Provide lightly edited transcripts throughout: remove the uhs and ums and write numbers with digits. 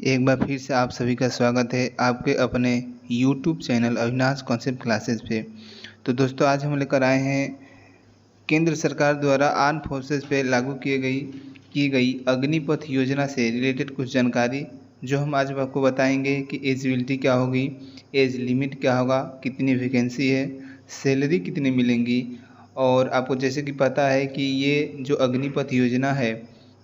एक बार फिर से आप सभी का स्वागत है आपके अपने YouTube channel Avinash concept classes पे। तो दोस्तों आज हम लेकर आए हैं केंद्र सरकार द्वारा आर्म फोर्सेस पे लागू की गई अग्निपथ योजना से रिलेटेड कुछ जानकारी, जो हम आज आपको बताएंगे कि एलिजिबिलिटी क्या होगी, एज लिमिट क्या होगा, कितनी वैकेंसी है, सैलरी कितनी मिलेंगी। और आपको जैसे कि पता है कि ये जो अग्निपथ योजना है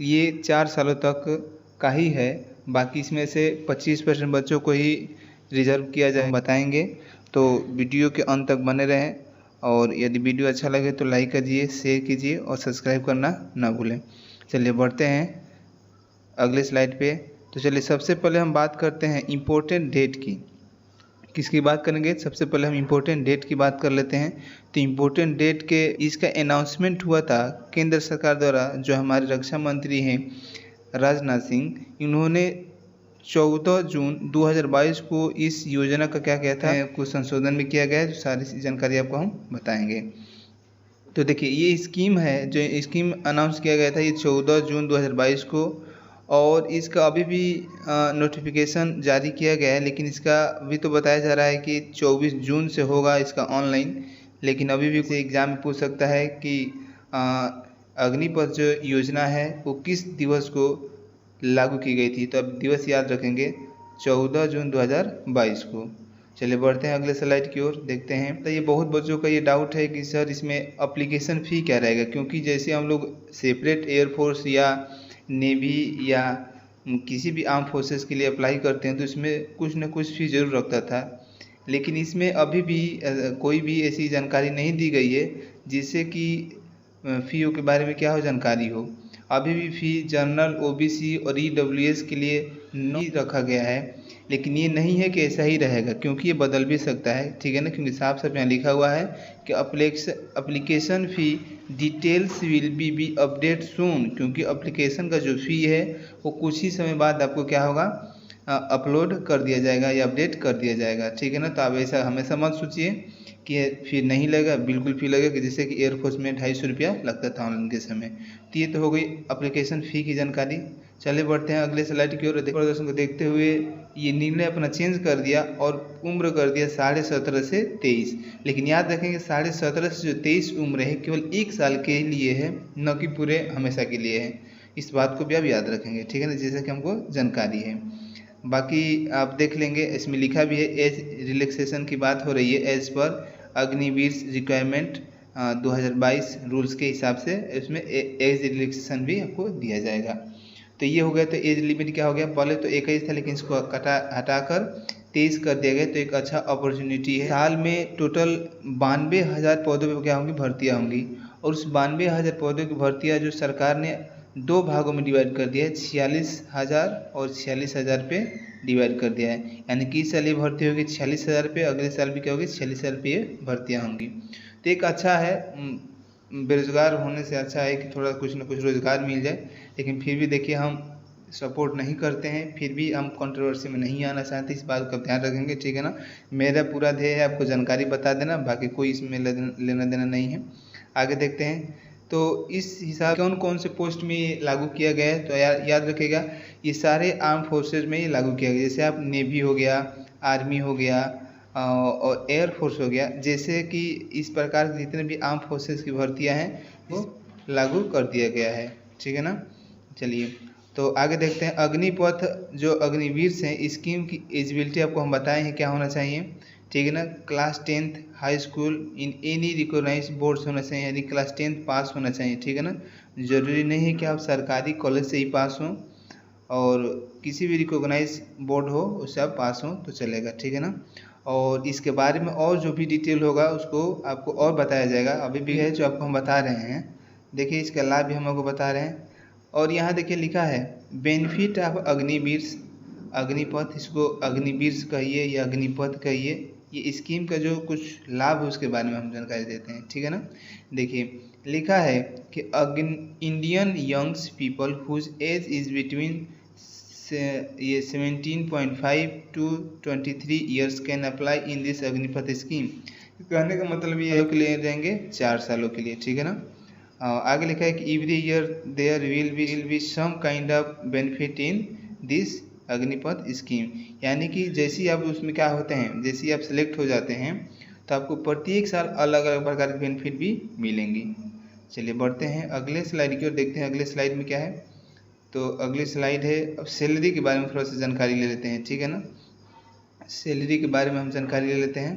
ये 4 सालों तक का ही है, बाकी इसमें से 25% बच्चों को ही रिजर्व किया जाए, बताएंगे। तो वीडियो के अंत तक बने रहें और यदि वीडियो अच्छा लगे तो लाइक कीजिए, शेयर कीजिए और सब्सक्राइब करना ना भूलें। चलिए बढ़ते हैं अगले स्लाइड पे। तो चलिए सबसे पहले हम बात करते हैं इम्पोर्टेंट डेट की। किसकी बात करेंगे? सबसे पहले हम इम्पोर्टेंट डेट की बात कर लेते हैं। तो इम्पोर्टेंट डेट के इसका अनाउंसमेंट हुआ था केंद्र सरकार द्वारा, जो हमारे रक्षा मंत्री हैं राजनाथ सिंह, इन्होंने 14 जून 2022 को इस योजना का क्या किया था, कुछ संशोधन भी किया गया है, जो सारी जानकारी आपको हम बताएंगे। तो देखिए ये स्कीम है, जो स्कीम अनाउंस किया गया था ये 14 जून 2022 को, और इसका अभी भी नोटिफिकेशन जारी किया गया है, लेकिन इसका अभी तो बताया जा रहा है कि 24 जून से होगा इसका ऑनलाइन। लेकिन अभी भी कोई एग्ज़ाम में पूछ सकता है कि अग्निपथ जो योजना है वो किस दिवस को लागू की गई थी। तो अब दिवस याद रखेंगे, 14 जून 2022 को। चलिए बढ़ते हैं अगले स्लाइड की ओर, देखते हैं। तो ये बहुत बच्चों का ये डाउट है कि सर इसमें एप्लीकेशन फ़ी क्या रहेगा, क्योंकि जैसे हम लोग सेपरेट एयरफोर्स या नेवी या किसी भी आर्म फोर्सेस के लिए अप्लाई करते हैं तो इसमें कुछ न कुछ फ़ी ज़रूर रखता था, लेकिन इसमें अभी भी कोई भी ऐसी जानकारी नहीं दी गई है जिससे कि फ़ी के बारे में क्या हो जानकारी हो। अभी भी फ़ी जनरल, ओबीसी और ईडब्ल्यूएस के लिए नहीं रखा गया है, लेकिन ये नहीं है कि ऐसा ही रहेगा, क्योंकि ये बदल भी सकता है, ठीक है ना। क्योंकि साफ साफ यहाँ लिखा हुआ है कि application fee details will be update soon, क्योंकि अप्लीकेशन का जो फ़ी है वो कुछ ही समय बाद आपको क्या होगा, अपलोड कर दिया जाएगा या अपडेट कर दिया जाएगा, ठीक है ना। तो आप ऐसा हमेशा मत सोचिए कि फ़ी नहीं लगेगा, बिल्कुल फ़ी लगेगा, कि जैसे कि एयरफोर्स में 250 रुपया लगता था ऑनलाइन के समय। तो ये तो हो गई एप्लीकेशन फ़ी की जानकारी। चले बढ़ते हैं अगले स्लाइड की ओर। प्रदर्शन को देखते हुए ये निर्णय अपना चेंज कर दिया और उम्र कर दिया 17.5 से 23। लेकिन याद रखेंगे 17.5 से जो 23 उम्र है केवल 1 साल के लिए है, न कि पूरे हमेशा के लिए है। इस बात को भी आप याद रखेंगे, ठीक है ना, जैसे कि हमको जानकारी है। बाकी आप देख लेंगे, इसमें लिखा भी है एज रिलैक्सेशन की बात हो रही है as per Agniveer requirement 2022 rules के हिसाब से, इसमें एज रिलैक्सेशन भी आपको दिया जाएगा। तो ये हो गया। तो एज लिमिट क्या हो गया, पहले तो 21 था लेकिन इसको हटाकर 23 कर दिया गया। तो एक अच्छा अपॉर्चुनिटी है। साल में टोटल 92,000 पौधों पर क्या होंगी, भर्तियाँ होंगी, और उस 92,000 पौधों की भर्तियाँ जो सरकार ने 2 भागों में डिवाइड कर दिया है, 46,000 और 46,000 पे डिवाइड कर दिया है। यानी कि इस साल ये भर्ती होगी 46,000 पे, अगले साल भी क्या होगी 46,000 पे ये भर्तियाँ होंगी। तो एक अच्छा है, बेरोजगार होने से अच्छा है कि थोड़ा कुछ ना कुछ रोज़गार मिल जाए। लेकिन फिर भी देखिए हम सपोर्ट नहीं करते हैं, फिर भी हम कंट्रोवर्सी में नहीं आना चाहते, इस बात का ध्यान रखेंगे, ठीक है ना। मेरा पूरा ध्येय है आपको जानकारी बता देना, बाकी कोई इसमें लेना देना नहीं है। आगे देखते हैं। तो इस हिसाब कौन कौन से पोस्ट में लागू किया गया है, तो याद रखिएगा ये सारे आर्म फोर्सेज में ये लागू किया गया। जैसे आप नेवी हो गया, आर्मी हो गया और एयरफोर्स हो गया, जैसे कि इस प्रकार के जितने भी आर्म फोर्सेज की भर्तियां हैं वो लागू कर दिया गया है, ठीक है ना। चलिए तो आगे देखते हैं। अग्निपथ जो अग्निवीर हैं स्कीम की एलिजिबिलिटी आपको हम बताए हैं क्या होना चाहिए, ठीक है ना। Class 10th high school in any recognise boards होना चाहिए, यानी क्लास 10th पास होना चाहिए, ठीक है ना। ज़रूरी नहीं है कि आप सरकारी कॉलेज से ही पास हों, और किसी भी रिकॉग्नाइज बोर्ड हो उससे आप पास हों तो चलेगा, ठीक है ना। और इसके बारे में और जो भी डिटेल होगा उसको आपको और बताया जाएगा, अभी भी है जो आपको हम बता रहे हैं। देखिए इसका लाभ भी हम आपको बता रहे हैं। और यहाँ देखिए लिखा है बेनिफिट ऑफ अग्निवीर अग्निपथ, इसको अग्निवीर कहिए या अग्निपथ कहिए, ये स्कीम का जो कुछ लाभ है उसके बारे में हम जानकारी देते हैं, ठीक है ना। देखिए लिखा है कि Indian youngs people whose age is between ये 17.5 to 23 years can apply in this Agnipath scheme. कहने का मतलब ये के लिए रहेंगे 4 सालों के लिए, ठीक है ना। आगे लिखा है कि every year there will be some kind of benefit in this Agnipath scheme, यानी कि जैसे ही आप उसमें क्या होते हैं, जैसे ही आप सेलेक्ट हो जाते हैं तो आपको प्रत्येक साल अलग अलग प्रकार के बेनिफिट भी मिलेंगी। चलिए बढ़ते हैं अगले स्लाइड की ओर, देखते हैं अगले स्लाइड में क्या है। तो अगली स्लाइड है, अब सैलरी के बारे में थोड़ा सा जानकारी ले लेते हैं, ठीक है ना। सैलरी के बारे में हम जानकारी ले लेते हैं।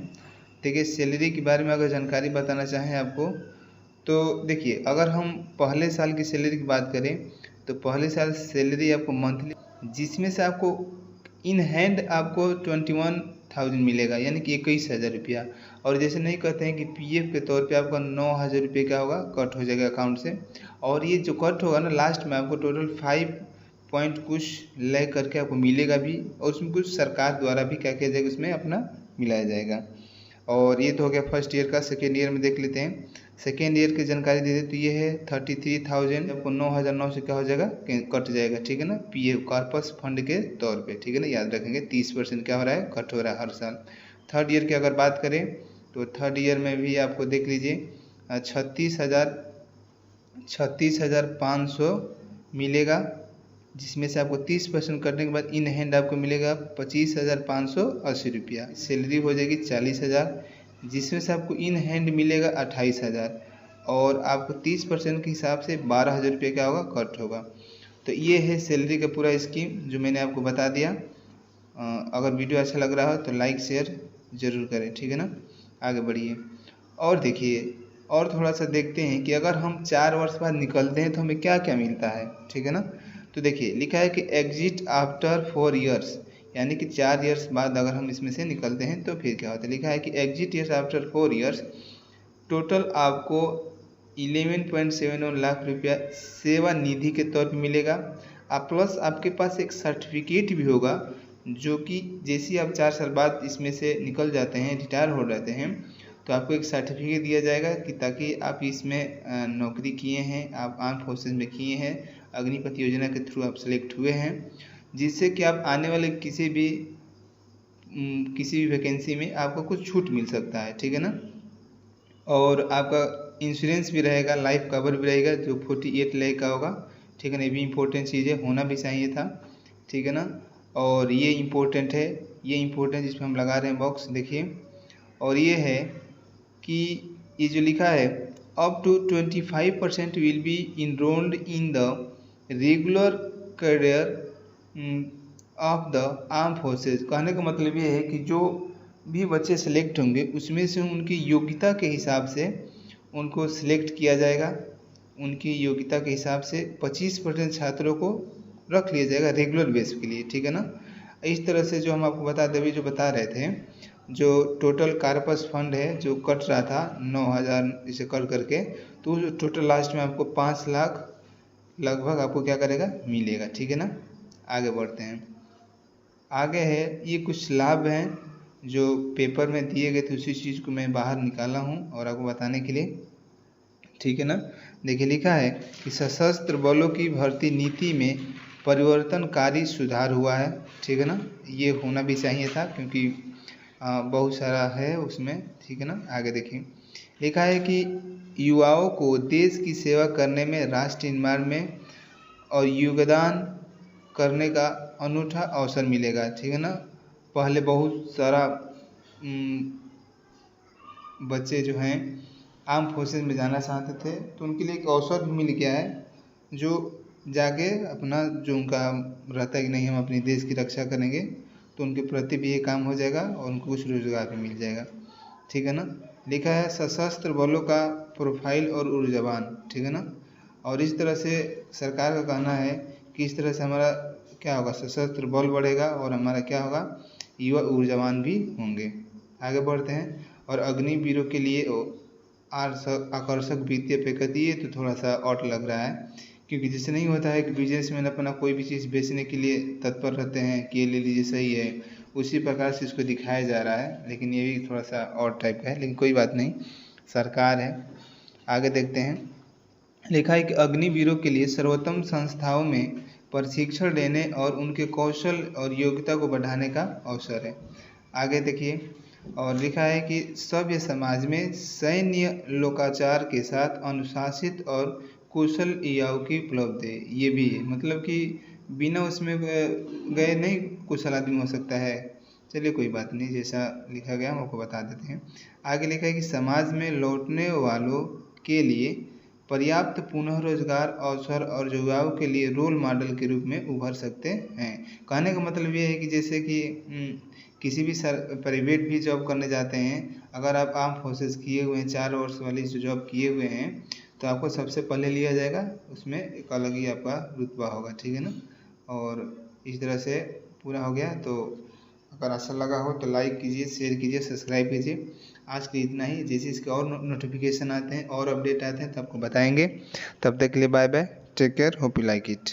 देखिए सैलरी के बारे में अगर जानकारी बताना चाहें आपको, तो देखिए अगर हम पहले साल की सैलरी की बात करें तो पहले साल सैलरी आपको मंथली, जिसमें से आपको इन हैंड आपको 21,000 मिलेगा, यानी कि 21,000 रुपया। और जैसे नहीं कहते हैं कि पीएफ के तौर पे आपका 9,000 रुपये क्या होगा, कट हो जाएगा अकाउंट से। और ये जो कट होगा ना, लास्ट में आपको टोटल 5 पॉइंट कुछ ले करके आपको मिलेगा भी, और उसमें कुछ सरकार द्वारा भी क्या किया जाएगा, उसमें अपना मिलाया जाएगा। और ये तो हो गया फर्स्ट ईयर का। सेकेंड ईयर में देख लेते हैं, सेकेंड ईयर की जानकारी दे दें तो ये है 33,000, आपको 9,009 से क्या हो जाएगा, कट जाएगा, ठीक है ना, पीएफ कॉर्पस फंड के तौर पे, ठीक है ना, याद रखेंगे 30% क्या हो रहा है, कट हो रहा है हर साल। थर्ड ईयर की अगर बात करें तो थर्ड ईयर में भी आपको देख लीजिए 36,500 मिलेगा, जिसमें से आपको 30% करने के बाद इन हैंड आपको मिलेगा 25,580 रुपया। सैलरी हो जाएगी 40,000, जिसमें से आपको इन हैंड मिलेगा 28,000, और आपको 30% के हिसाब से 12,000 रुपये क्या होगा, कट होगा। तो ये है सैलरी का पूरा स्कीम जो मैंने आपको बता दिया। अगर वीडियो अच्छा लग रहा हो तो लाइक शेयर ज़रूर करें, ठीक है ना। आगे बढ़िए और देखिए, और थोड़ा सा देखते हैं कि अगर हम 4 वर्ष बाद निकलते हैं तो हमें क्या क्या मिलता है, ठीक है ना। तो देखिए लिखा है कि एग्जिट आफ्टर 4 ईयर्स, यानी कि 4 ईयर्स बाद अगर हम इसमें से निकलते हैं तो फिर क्या होता है। लिखा है कि exit years after 4 years, total आपको 11.71 लाख रुपया सेवा निधि के तौर पे मिलेगा। प्लस आपके पास एक सर्टिफिकेट भी होगा, जो कि जैसे आप 4 साल बाद इसमें से निकल जाते हैं, रिटायर हो जाते हैं, तो आपको एक सर्टिफिकेट दिया जाएगा कि ताकि आप इसमें नौकरी किए हैं, आप आर्म फोर्सेज में किए हैं, अग्निपथ योजना के थ्रू आप सेलेक्ट हुए हैं, जिससे कि आप आने वाले किसी भी वैकेंसी में आपको कुछ छूट मिल सकता है, ठीक है ना। और आपका इंश्योरेंस भी रहेगा, लाइफ कवर भी रहेगा जो 48 लाख का होगा, ठीक है ना। ये भी इम्पोर्टेंट चीज़ है, होना भी चाहिए था, ठीक है ना। और ये इम्पोर्टेंट है, ये इम्पोर्टेंट जिसमें हम लगा रहे हैं बॉक्स, देखिए। और ये है कि ये जो लिखा है up to 25% will be enrolled in the regular career of the arm forces. कहने का मतलब ये है कि जो भी बच्चे सेलेक्ट होंगे उसमें से उनकी योग्यता के हिसाब से उनको सिलेक्ट किया जाएगा। उनकी योग्यता के हिसाब से 25% छात्रों को रख लिया जाएगा रेगुलर बेस के लिए, ठीक है ना। इस तरह से जो हम आपको बता दें, जो बता रहे थे, जो टोटल कार्पस फंड है जो कट रहा था 9,000 इसे कर करके, तो जो टोटल लास्ट में आपको 5 लाख लगभग आपको क्या करेगा, मिलेगा, ठीक है ना। आगे बढ़ते हैं। आगे है ये कुछ लाभ हैं जो पेपर में दिए गए थे, उसी चीज़ को मैं बाहर निकाला हूँ और आपको बताने के लिए, ठीक है ना। देखिए लिखा है कि सशस्त्र बलों की भर्ती नीति में परिवर्तनकारी सुधार हुआ है, ठीक है ना। ये होना भी चाहिए था क्योंकि बहुत सारा है उसमें, ठीक है ना। आगे देखिए लिखा है कि युवाओं को देश की सेवा करने में, राष्ट्र निर्माण में और योगदान करने का अनूठा अवसर मिलेगा, ठीक है ना। पहले बहुत सारा बच्चे जो हैं आर्म फोर्सेज में जाना चाहते थे, तो उनके लिए एक अवसर भी मिल गया है, जो जाके अपना जो उनका रहता है कि नहीं हम अपने देश की रक्षा करेंगे, तो उनके प्रति भी ये काम हो जाएगा और उनको कुछ रोजगार भी मिल जाएगा, ठीक है ना। लिखा है सशस्त्र बलों का प्रोफाइल और ऊर्जावान, ठीक है ना। और इस तरह से सरकार का कहना है कि इस तरह से हमारा क्या होगा, सशस्त्र बल बढ़ेगा और हमारा क्या होगा, युवा ऊर्जावान भी होंगे। आगे बढ़ते हैं। और अग्निवीरों के लिए आकर्षक वित्तीय पैकेज, ये तो थोड़ा सा ऑट लग रहा है, क्योंकि जैसे नहीं होता है कि बिजनेसमैन अपना कोई भी चीज़ बेचने के लिए तत्पर रहते हैं कि ये ले लीजिए सही है, उसी प्रकार से इसको दिखाया जा रहा है, लेकिन ये भी थोड़ा सा और टाइप का है, लेकिन कोई बात नहीं, सरकार है। आगे देखते हैं। लिखा है कि अग्निवीरों के लिए सर्वोत्तम संस्थाओं में प्रशिक्षण लेने और उनके कौशल और योग्यता को बढ़ाने का अवसर है। आगे देखिए। और लिखा है कि सभ्य समाज में सैन्य लोकाचार के साथ अनुशासित और कुशल युवाओं की उपलब्ध है। ये भी है, मतलब कि बिना उसमें गए नहीं कुशल आदमी हो सकता है। चलिए कोई बात नहीं, जैसा लिखा गया हम आपको बता देते हैं। आगे लिखा है कि समाज में लौटने वालों के लिए पर्याप्त पुनः रोजगार अवसर और युवाओं के लिए रोल मॉडल के रूप में उभर सकते हैं। कहने का मतलब ये है कि जैसे कि किसी भी प्राइवेट भी जॉब करने जाते हैं, अगर आप आर्म फोर्सेस किए हुए हैं, 4 वर्ष वाली जो जॉब किए हुए हैं, तो आपको सबसे पहले लिया जाएगा, उसमें एक अलग ही आपका रुतबा होगा, ठीक है ना। और इस तरह से पूरा हो गया। तो अगर अच्छा लगा हो तो लाइक कीजिए, शेयर कीजिए, सब्सक्राइब कीजिए। आज के इतना ही। जैसे इसके और नोटिफिकेशन आते हैं और अपडेट आते हैं तो आपको बताएंगे। तब तक के लिए bye bye, take care, hope you like it.